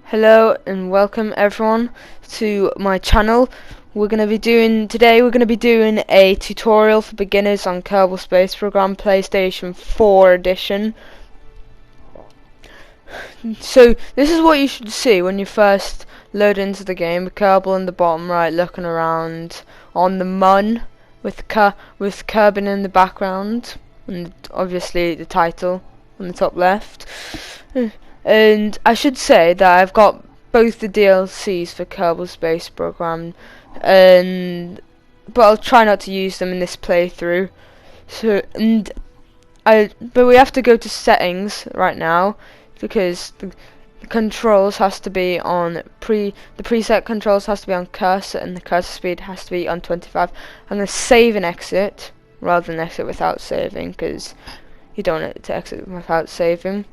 Hello and welcome everyone to my channel. Today we're gonna be doing a tutorial for beginners on Kerbal Space Program PlayStation 4 edition. So this is what you should see when you first load into the game. Kerbal in the bottom right looking around on the Mun with Kerbin in the background, and obviously the title on the top left. And I should say that I've got both the DLCs for Kerbal Space Program, but I'll try not to use them in this playthrough. But we have to go to settings right now because the controls has to be on the preset controls has to be on cursor, and the cursor speed has to be on 25. I'm going to save and exit rather than exit without saving, because you don't want it to exit without saving.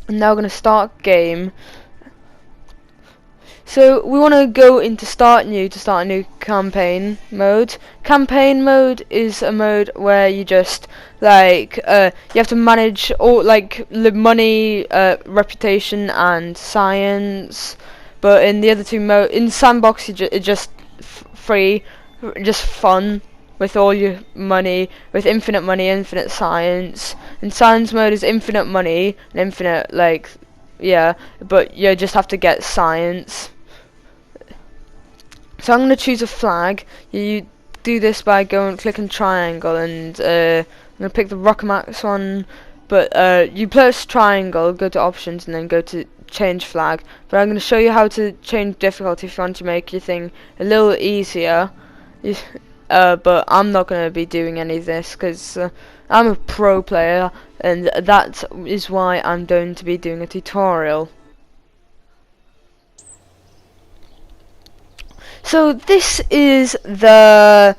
I'm now going to start game. So we want to go into start new to start a new campaign mode. Campaign mode is a mode where you just you have to manage all money, reputation, and science. But in the other two in sandbox, it's just free, just fun with all your money, with infinite money, infinite science. In science mode is infinite money and infinite but you just have to get science. So I'm going to choose a flag. You do this by clicking triangle, and I'm going to pick the Rocket Max one, but you press triangle, go to options, and then go to change flag. But I'm going to show you how to change difficulty if you want to make your thing a little easier. But I'm not going to be doing any of this because I'm a pro player, and that is why I'm going to be doing a tutorial. So this is the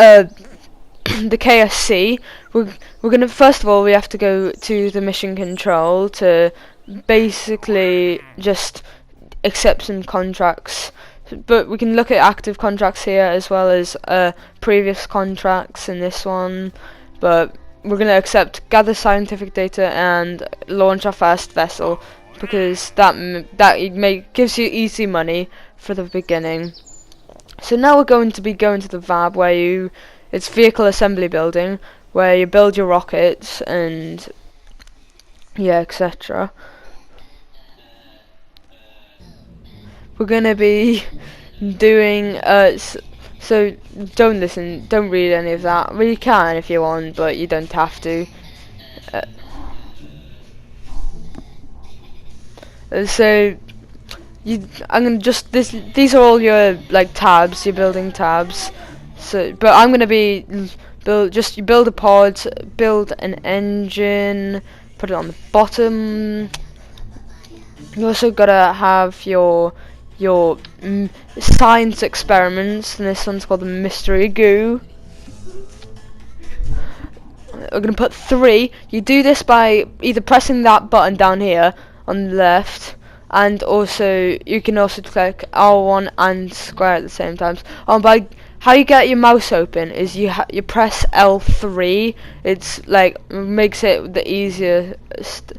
the KSC. We're gonna first of all we have to go to the mission control to basically just accept some contracts. But we can look at active contracts here as well as previous contracts in this one. But we're gonna accept gather scientific data and launch our first vessel, because that gives you easy money for the beginning. So now we're going to be going to the VAB, where it's vehicle assembly building, where you build your rockets and etc. We're gonna be doing so don't read any of that. Well, you can if you want, but you don't have to. So I'm gonna these are all your tabs, your building tabs. So, but I'm gonna be you build a pod, build an engine, put it on the bottom. You also gotta have your science experiments, and this one's called the mystery goo. We're gonna put 3. You do this by either pressing that button down here on the left, and also you can also click R1 and square at the same time. By how you get your mouse open is you press L3. It's makes it the easiest.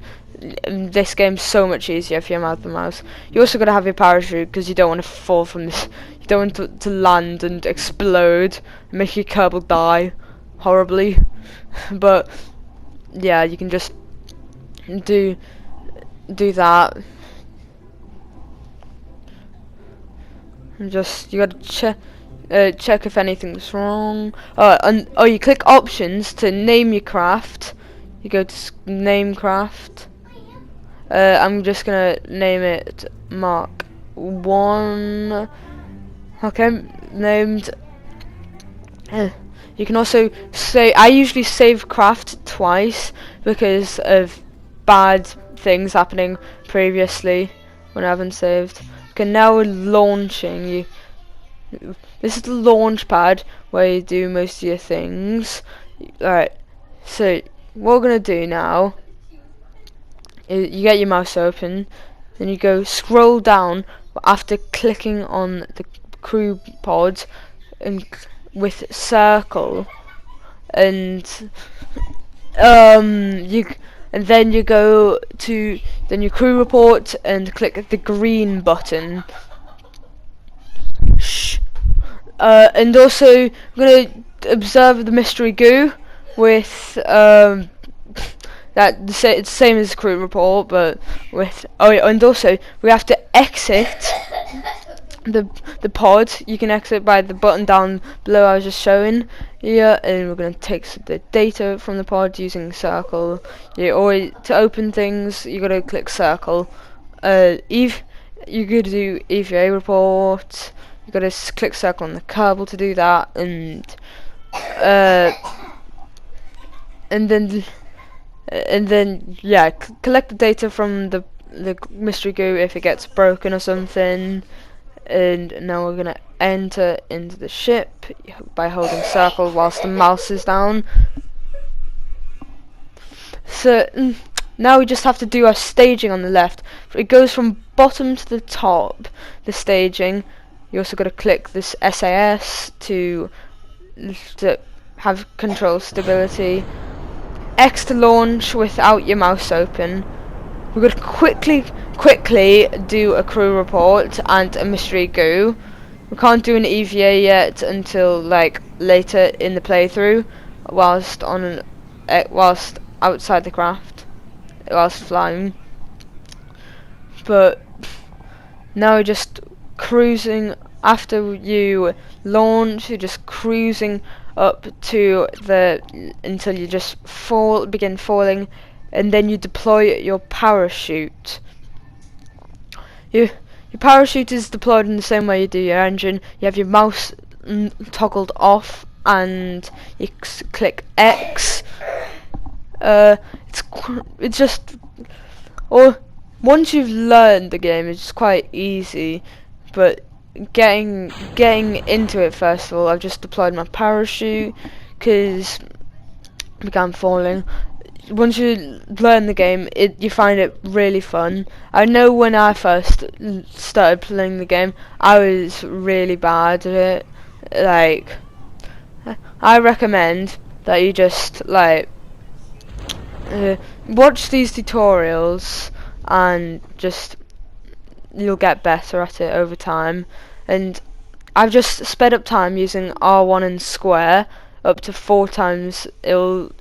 This game's so much easier if you have the mouse. You also gotta have your parachute, because you don't want to fall from this. You don't want to land and explode and make your Kerbal die horribly. But yeah, you can just do that. And you gotta check if anything's wrong. You click options to name your craft. You go to name craft. I'm just gonna name it Mark 1. Okay, named. You can also I usually save craft twice because of bad things happening previously when I haven't saved. Okay, now we're launching. This is the launch pad where you do most of your things. Alright, so what we're gonna do now is you get your mouse open, then you go scroll down after clicking on the crew pod and with circle, and and then you go to your crew report and click the green button. Shh. And also I'm gonna observe the mystery goo with it's the same as the crew report, but with and also we have to exit the pod. You can exit by the button down below I was just showing here, and we're going to take the data from the pod using circle. To open things you got to click circle. You got to do EVA report. You got to click circle on the kerbal to do that, and then yeah, collect the data from the mystery goo if it gets broken or something. And now we're gonna enter into the ship by holding circle whilst the mouse is down. So now we just have to do our staging on the left. It goes from bottom to the top, the staging. You also got to click this SAS to have control stability. X to launch without your mouse open. We're going to quickly do a crew report and a mystery goo. We can't do an EVA yet until like later in the playthrough, whilst outside the craft, whilst flying. But now we're just cruising. After you launch, you're just cruising up to until you just begin falling, and then you deploy your parachute. Your parachute is deployed in the same way you do your engine. You have your mouse toggled off, and you click X. It's just, or once you've learned the game, it's quite easy. But getting into it, first of all, I've just deployed my parachute because I began falling. Once you learn the game, you find it really fun. I know when I first started playing the game, I was really bad at it. Like, I recommend that you just watch these tutorials, and just you'll get better at it over time. And I've just sped up time using R1 and square up to 4 times. It'll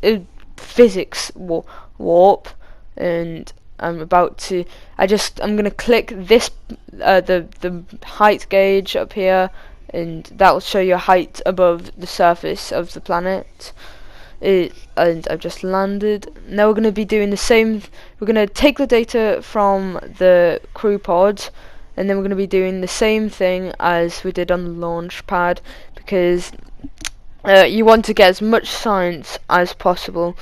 physics warp, and I'm gonna click this the height gauge up here, and that will show you height above the surface of the planet. And I've just landed. Now we're gonna be doing the same. We're gonna take the data from the crew pod, and then we're gonna be doing the same thing as we did on the launch pad, because you want to get as much science as possible.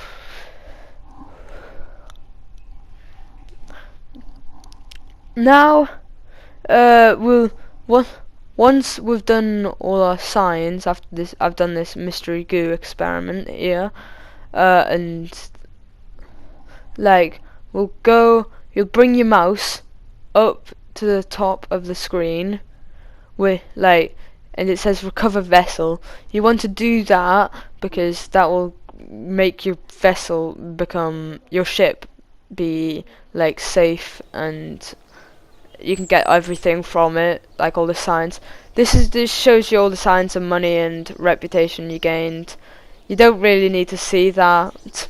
Now, once we've done all our science, after this, I've done this mystery goo experiment here, and you'll bring your mouse up to the top of the screen, and it says recover vessel. You want to do that because that will make your ship be safe, and you can get everything from it, like all the science. This shows you all the science and money and reputation you gained. You don't really need to see that.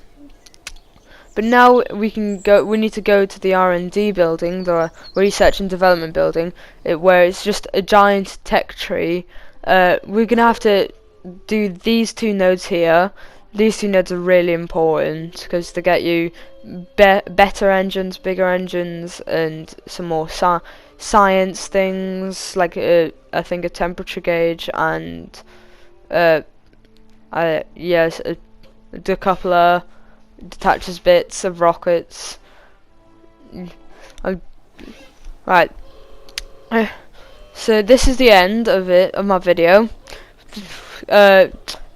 But now we need to go to the R&D building, the research and development building, where it's just a giant tech tree. We're gonna have to do these 2 nodes here. These 2 nodes are really important because they get you better engines, bigger engines, and some more science things, like I think a temperature gauge, and yes, a decoupler detaches bits of rockets. Right. So this is the end of my video.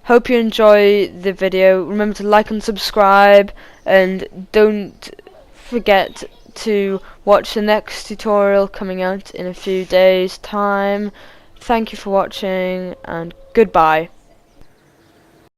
Hope you enjoy the video. Remember to like and subscribe, and don't forget to watch the next tutorial coming out in a few days' time. Thank you for watching, and goodbye.